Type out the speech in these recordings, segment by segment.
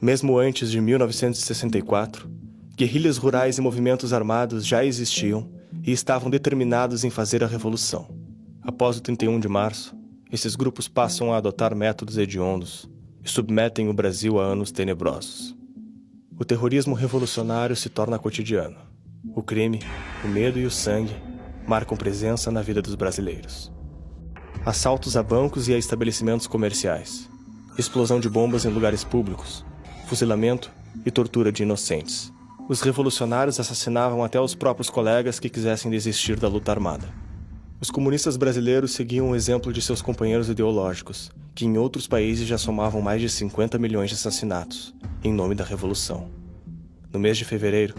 Mesmo antes de 1964, guerrilhas rurais e movimentos armados já existiam e estavam determinados em fazer a revolução. Após o 31 de março, esses grupos passam a adotar métodos hediondos e submetem o Brasil a anos tenebrosos. O terrorismo revolucionário se torna cotidiano. O crime, o medo e o sangue marcam presença na vida dos brasileiros. Assaltos a bancos e a estabelecimentos comerciais, explosão de bombas em lugares públicos, fuzilamento e tortura de inocentes. Os revolucionários assassinavam até os próprios colegas que quisessem desistir da luta armada. Os comunistas brasileiros seguiam o exemplo de seus companheiros ideológicos, que em outros países já somavam mais de 50 milhões de assassinatos, em nome da Revolução. No mês de fevereiro,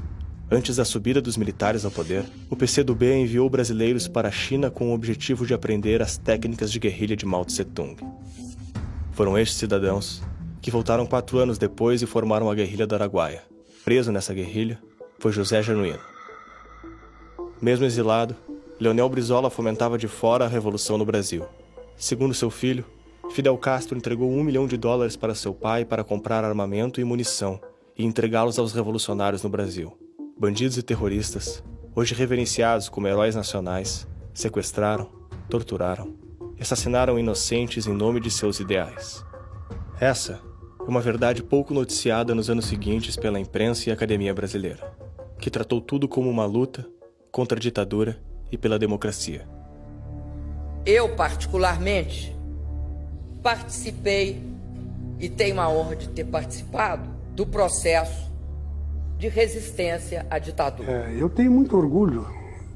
antes da subida dos militares ao poder, o PCdoB enviou brasileiros para a China com o objetivo de aprender as técnicas de guerrilha de Mao Tse-tung. Foram estes cidadãos que voltaram 4 anos depois e formaram a guerrilha do Araguaia. Preso nessa guerrilha foi José Genuíno. Mesmo exilado, Leonel Brizola fomentava de fora a revolução no Brasil. Segundo seu filho, Fidel Castro entregou $1 milhão para seu pai para comprar armamento e munição e entregá-los aos revolucionários no Brasil. Bandidos e terroristas, hoje reverenciados como heróis nacionais, sequestraram, torturaram e assassinaram inocentes em nome de seus ideais. Essa é uma verdade pouco noticiada nos anos seguintes pela imprensa e academia brasileira, que tratou tudo como uma luta contra a ditadura e pela democracia. Eu, particularmente, participei e tenho a honra de ter participado do processo de resistência à ditadura. Eu tenho muito orgulho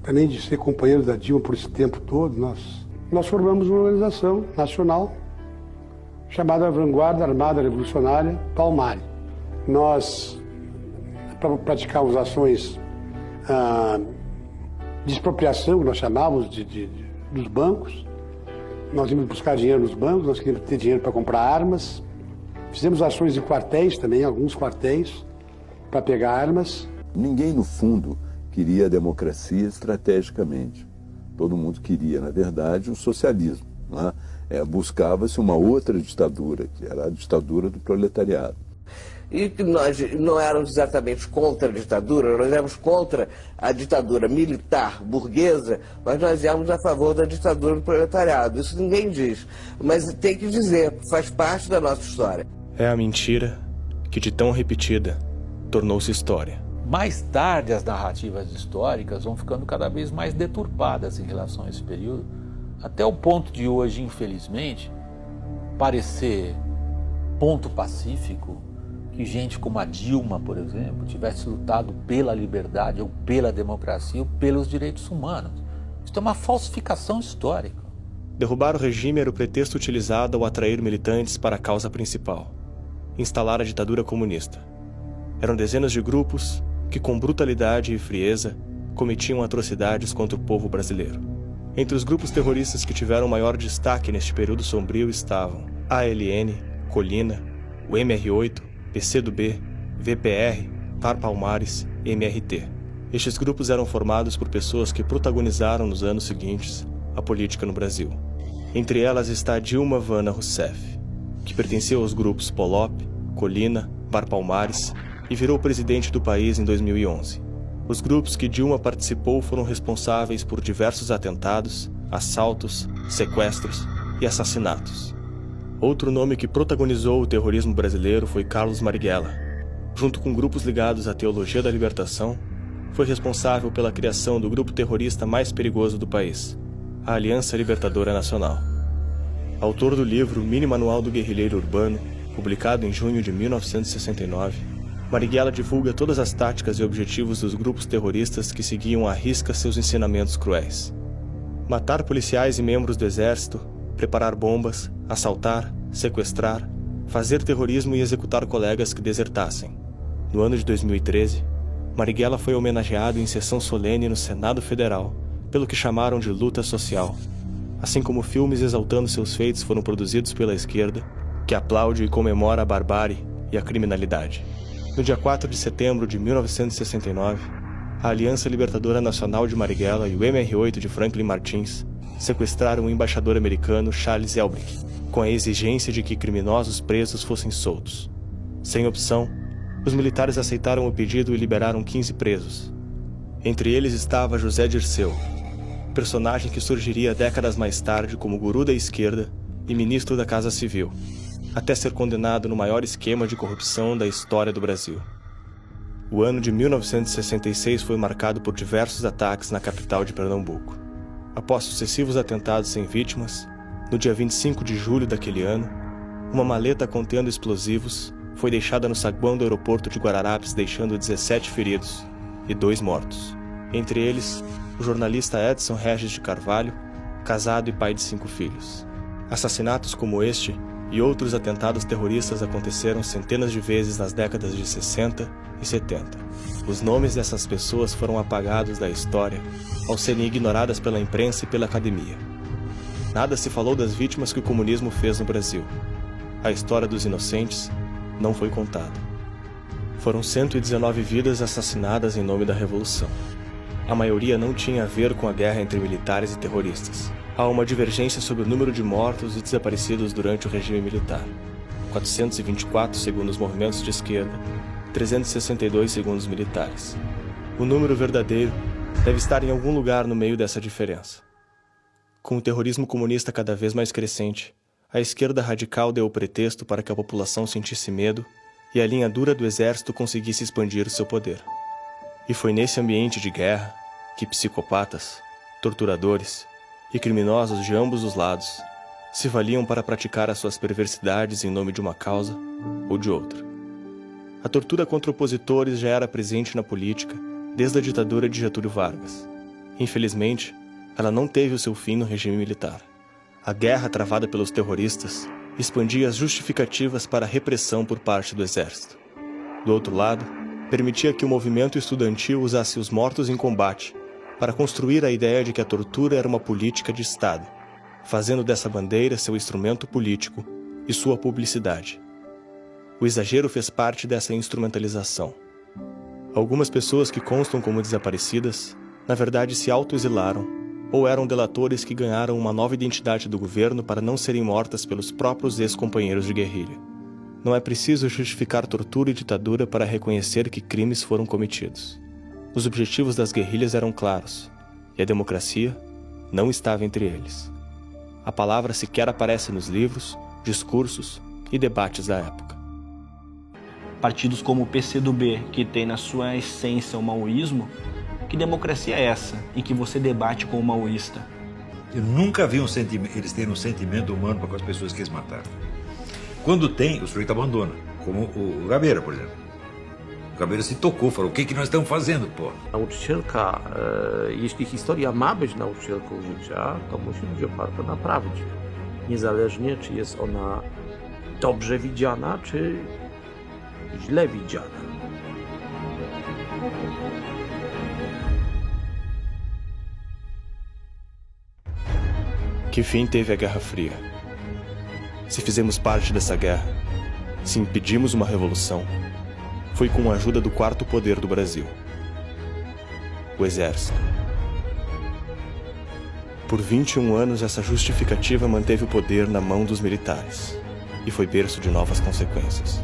também de ser companheiro da Dilma por esse tempo todo. Nós formamos uma organização nacional chamada Vanguarda Armada Revolucionária Palmari. Nós praticávamos ações de expropriação, que nós chamávamos dos bancos. Nós íamos buscar dinheiro nos bancos, nós queríamos ter dinheiro para comprar armas. Fizemos ações em quartéis também, alguns quartéis, para pegar armas. Ninguém, no fundo, queria a democracia estrategicamente. Todo mundo queria, na verdade, o socialismo. Não é? Buscava-se uma outra ditadura, que era a ditadura do proletariado. E que nós não éramos exatamente contra a ditadura, nós éramos contra a ditadura militar burguesa, mas nós éramos a favor da ditadura do proletariado. Isso ninguém diz, mas tem que dizer, faz parte da nossa história. É a mentira que, de tão repetida, tornou-se história. Mais tarde, as narrativas históricas vão ficando cada vez mais deturpadas em relação a esse período, até o ponto de hoje, infelizmente, parecer ponto pacífico que gente como a Dilma, por exemplo, tivesse lutado pela liberdade ou pela democracia ou pelos direitos humanos. Isso é uma falsificação histórica. Derrubar o regime era o pretexto utilizado ao atrair militantes para a causa principal: instalar a ditadura comunista. Eram dezenas de grupos que, com brutalidade e frieza, cometiam atrocidades contra o povo brasileiro. Entre os grupos terroristas que tiveram maior destaque neste período sombrio estavam a ALN, Colina, o MR8, PCdoB, VPR, Par Palmares e MRT. Estes grupos eram formados por pessoas que protagonizaram nos anos seguintes a política no Brasil. Entre elas está Dilma Vana Rousseff, que pertenceu aos grupos Polop, Colina, Par Palmares e virou presidente do país em 2011. Os grupos que Dilma participou foram responsáveis por diversos atentados, assaltos, sequestros e assassinatos. Outro nome que protagonizou o terrorismo brasileiro foi Carlos Marighella. Junto com grupos ligados à teologia da libertação, foi responsável pela criação do grupo terrorista mais perigoso do país, a Aliança Libertadora Nacional. Autor do livro Mini Manual do Guerrilheiro Urbano, publicado em junho de 1969, Marighella divulga todas as táticas e objetivos dos grupos terroristas que seguiam à risca seus ensinamentos cruéis: matar policiais e membros do exército, preparar bombas, assaltar, sequestrar, fazer terrorismo e executar colegas que desertassem. No ano de 2013, Marighella foi homenageado em sessão solene no Senado Federal pelo que chamaram de luta social, assim como filmes exaltando seus feitos foram produzidos pela esquerda, que aplaude e comemora a barbárie e a criminalidade. No dia 4 de setembro de 1969, a Aliança Libertadora Nacional de Marighella e o MR8 de Franklin Martins sequestraram o embaixador americano Charles Elbrick, com a exigência de que criminosos presos fossem soltos. Sem opção, os militares aceitaram o pedido e liberaram 15 presos. Entre eles estava José Dirceu, personagem que surgiria décadas mais tarde como guru da esquerda e ministro da Casa Civil, até ser condenado no maior esquema de corrupção da história do Brasil. O ano de 1966 foi marcado por diversos ataques na capital de Pernambuco. Após sucessivos atentados sem vítimas, no dia 25 de julho daquele ano, uma maleta contendo explosivos foi deixada no saguão do aeroporto de Guararapes, deixando 17 feridos e 2 mortos. Entre eles, o jornalista Edson Regis de Carvalho, casado e pai de 5 filhos. Assassinatos como este e outros atentados terroristas aconteceram centenas de vezes nas décadas de 60 e 70. Os nomes dessas pessoas foram apagados da história ao serem ignoradas pela imprensa e pela academia. Nada se falou das vítimas que o comunismo fez no Brasil. A história dos inocentes não foi contada. Foram 119 vidas assassinadas em nome da Revolução. A maioria não tinha a ver com a guerra entre militares e terroristas. Há uma divergência sobre o número de mortos e desaparecidos durante o regime militar. 424 segundo os movimentos de esquerda, 362 segundo os militares. O número verdadeiro deve estar em algum lugar no meio dessa diferença. Com o terrorismo comunista cada vez mais crescente, a esquerda radical deu o pretexto para que a população sentisse medo e a linha dura do exército conseguisse expandir o seu poder. E foi nesse ambiente de guerra que psicopatas, torturadores e criminosos de ambos os lados se valiam para praticar as suas perversidades em nome de uma causa ou de outra. A tortura contra opositores já era presente na política desde a ditadura de Getúlio Vargas. Infelizmente, ela não teve o seu fim no regime militar. A guerra travada pelos terroristas expandia as justificativas para a repressão por parte do exército. Do outro lado, permitia que o movimento estudantil usasse os mortos em combate para construir a ideia de que a tortura era uma política de Estado, fazendo dessa bandeira seu instrumento político e sua publicidade. O exagero fez parte dessa instrumentalização. Algumas pessoas que constam como desaparecidas, na verdade se autoexilaram ou eram delatores que ganharam uma nova identidade do governo para não serem mortas pelos próprios ex-companheiros de guerrilha. Não é preciso justificar tortura e ditadura para reconhecer que crimes foram cometidos. Os objetivos das guerrilhas eram claros, e a democracia não estava entre eles. A palavra sequer aparece nos livros, discursos e debates da época. Partidos como o PCdoB, que tem na sua essência o maoísmo, que democracia é essa em que você debate com o maoísta? Eu nunca vi eles terem um sentimento humano para com as pessoas que eles mataram. Quando tem, o sujeito abandona, como o Gabeira, por exemplo. O Gabeira se tocou, falou, o que nós estamos fazendo, pô? Nauczycielka, jeśli historia ma być nauczycielką życia, to musi być oparta na prawdzie. Niezależnie, czy jest ona dobrze widziana, czy źle widziana. Que fim teve a Guerra Fria? Se fizemos parte dessa guerra, se impedimos uma revolução, foi com a ajuda do quarto poder do Brasil, o Exército. Por 21 anos, essa justificativa manteve o poder na mão dos militares e foi berço de novas consequências.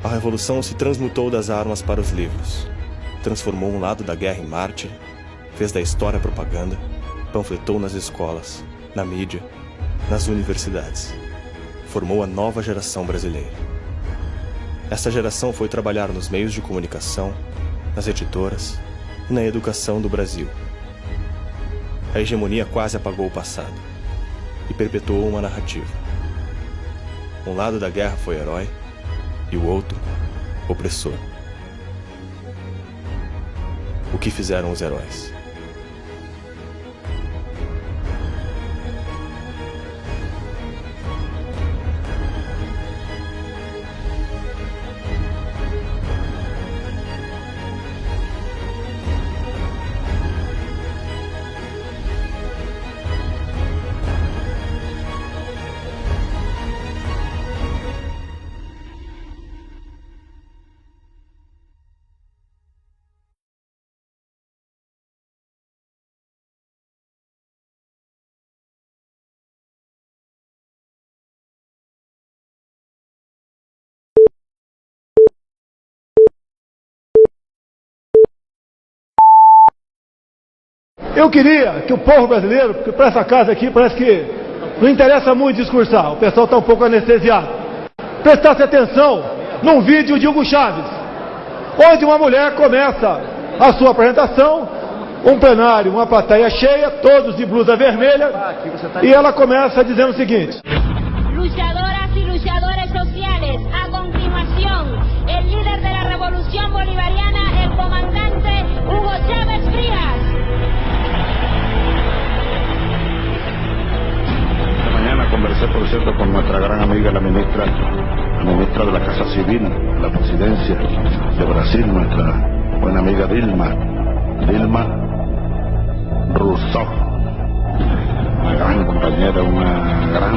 A revolução se transmutou das armas para os livros, transformou um lado da guerra em mártir, fez da história propaganda, panfletou nas escolas, na mídia, nas universidades. Formou a nova geração brasileira. Essa geração foi trabalhar nos meios de comunicação, nas editoras e na educação do Brasil. A hegemonia quase apagou o passado e perpetuou uma narrativa. Um lado da guerra foi herói e o outro, opressor. O que fizeram os heróis? Eu queria que o povo brasileiro, porque para essa casa aqui parece que não interessa muito discursar, o pessoal está um pouco anestesiado, prestasse atenção num vídeo de Hugo Chávez, onde uma mulher começa a sua apresentação, um plenário, uma plateia cheia, todos de blusa vermelha, e ela começa dizendo o seguinte: luchadoras y luchadores sociales, a continuación, el líder de la revolución bolivariana, el comandante Hugo Chávez Frías. Esta mañana conversé, por cierto, con nuestra gran amiga, la ministra de la Casa Civil, la Presidencia de Brasil, nuestra buena amiga Dilma Rousseff, una gran compañera, una gran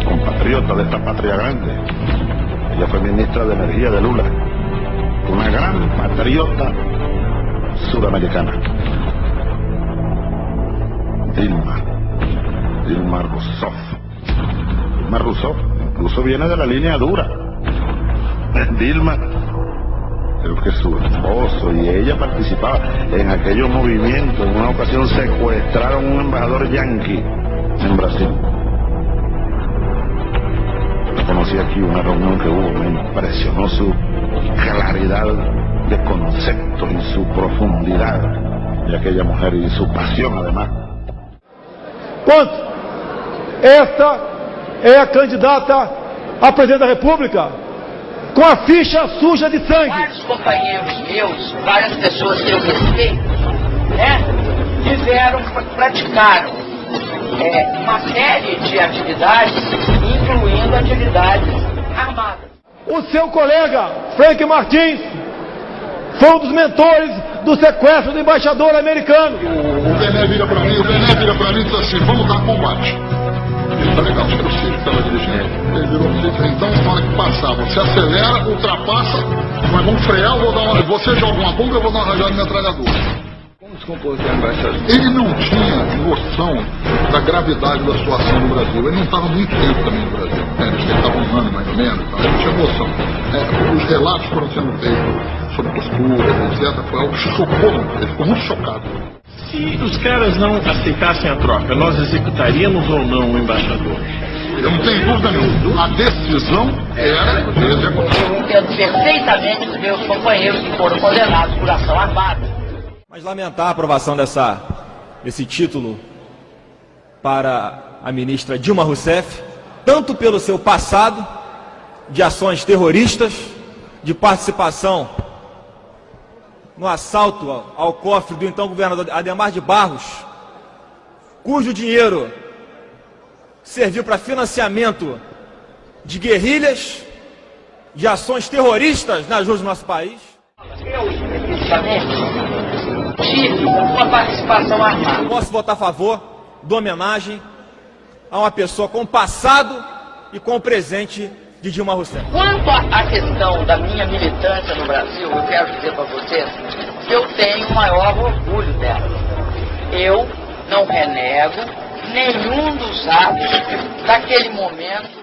compatriota de esta patria grande. Ella fue ministra de Energía de Lula, una gran patriota sudamericana. Dilma Rousseff. Dilma Rousseff incluso viene de la línea dura. Dilma, creo que su esposo y ella participaban en aquellos movimientos. En una ocasión secuestraron a un embajador yanqui en Brasil. Yo conocí aquí una reunión que hubo, me impresionó su claridad de conceptos y su profundidad de aquella mujer y su pasión además. Ponto. Esta é a candidata a presidente da República com a ficha suja de sangue. Vários companheiros meus, várias pessoas que eu respeito, praticaram uma série de atividades, incluindo atividades armadas. O seu colega, Frank Martins, foi um dos mentores do sequestro do embaixador americano. O Bené vira pra mim e diz assim: vamos dar combate. Tá legal, acho que era o Cid que estava dirigindo. Ele virou o Cid, então na hora que passar, você acelera, ultrapassa, mas vamos frear, eu vou dar uma. Você joga uma bomba, eu vou dar uma rajada de metralhadora. Como se compôs a embaixada? Ele não tinha noção da gravidade da situação no Brasil. Ele não estava muito tempo também no Brasil. Ele estava um ano mais ou menos, então ele não tinha noção. Os relatos foram sendo feitos sobre posturas, etc. Foi algo que chocou, ele ficou muito chocado. Se os caras não aceitassem a troca, nós executaríamos ou não o embaixador? Eu não tenho dúvida nenhuma. A decisão era de executar. Eu entendo perfeitamente os meus companheiros que foram condenados por ação armada. Mas lamentar a aprovação desse título para a ministra Dilma Rousseff, tanto pelo seu passado de ações terroristas, de participação no assalto ao cofre do então governador Adhemar de Barros, cujo dinheiro serviu para financiamento de guerrilhas, de ações terroristas nas ruas do nosso país. Eu, especificamente, tive uma participação armada. Posso votar a favor da homenagem a uma pessoa com passado e com o presente de Dilma Rousseff. Quanto à questão da minha militância no Brasil, eu quero dizer para vocês que eu tenho o maior orgulho dela. Eu não renego nenhum dos atos daquele momento.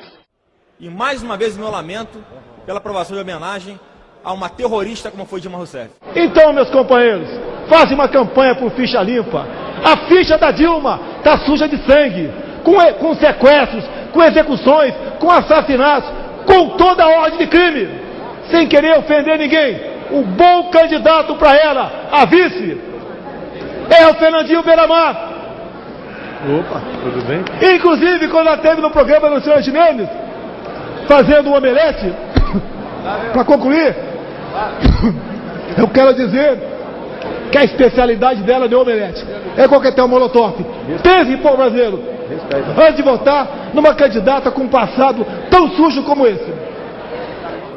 E mais uma vez meu lamento pela aprovação de homenagem a uma terrorista como foi Dilma Rousseff. Então, meus companheiros, façam uma campanha por ficha limpa. A ficha da Dilma está suja de sangue, com sequestros, com execuções, com assassinatos, com toda a ordem de crime, sem querer ofender ninguém. O bom candidato para ela, a vice, é o Fernandinho Beiramar. Opa, tudo bem? Inclusive, quando ela esteve no programa do Senhor Gimenez, fazendo um omelete, para concluir, eu quero dizer que a especialidade dela de omelete é coquetel molotov. Pense, povo brasileiro, antes de votar numa candidata com um passado tão sujo como esse.